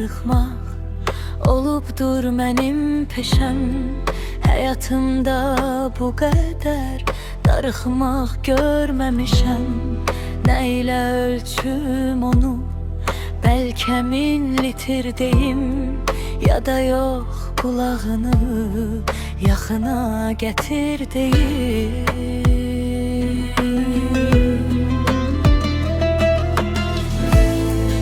darıxmaq olubdur mənim peşəm. Həyatımda bu qədər darıxmaq görməmişəm. Nə ilə ölçüm onu, bəlkə min litr deyim, ya da yox qulağını yaxına gətir deyim.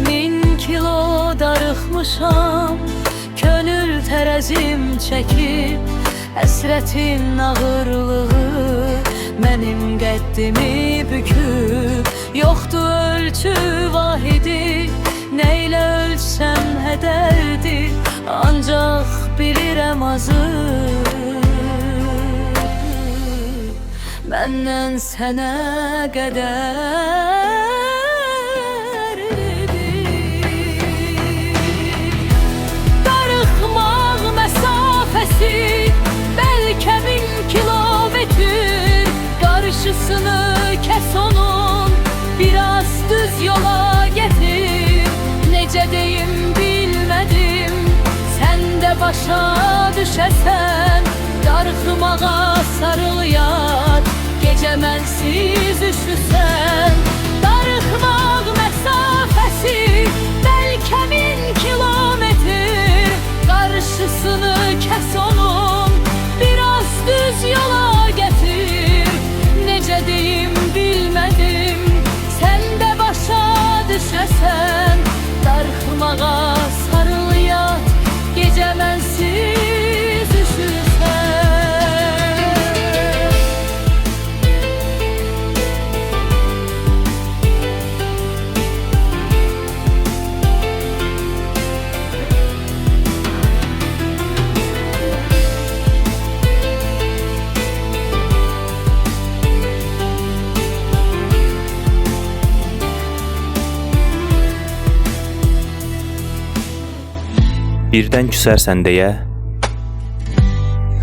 Min kilo darıxmışam, könül tərəzim çəkib, həsrətin ağırlığı mənim qəddimi büküb. Yoxdur ölçü vahidi, nə ilə ölçsəm hədərdir, ancaq bilirəm azı. Məndən sənə qədərlidir. Darıxmaq məsafəsi bəlkə 1000 kilometr, qarşısını kəs onun, biraz düz yola getir. Necə deyim bilmədim, sən də başa düşəsən. Darıxmağa sarıl yat, gecə mənsiz üşüsən. Darıxmaq məsafəsi bəlkə 1000 kilometr, qarşısını kəs onun, biraz düz yola getir. Necə deyim bilmədim, sən də başa düşəsən. Darıxmağa sarıl yat, gecə mənsiz üşüsən. Birdən küsərsən deyə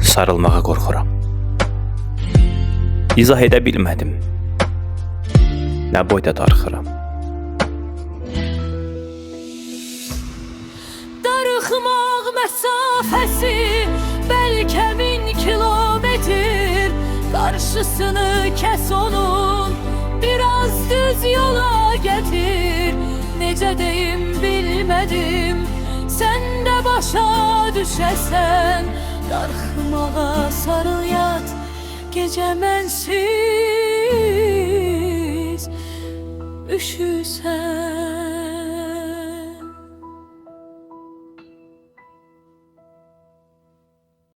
sarılmağa qorxuram. İzah edə bilmədim, nə boyda darıxıram. Darıxmaq məsafəsi bəlkə 1000 kilometr, qarşısını kəs onun, biraz düz yola getir. Necə deyim bilmədim, sən də başa düşəsən. Darıxmağa sarıl yat, gecə mənsiz üşüsən.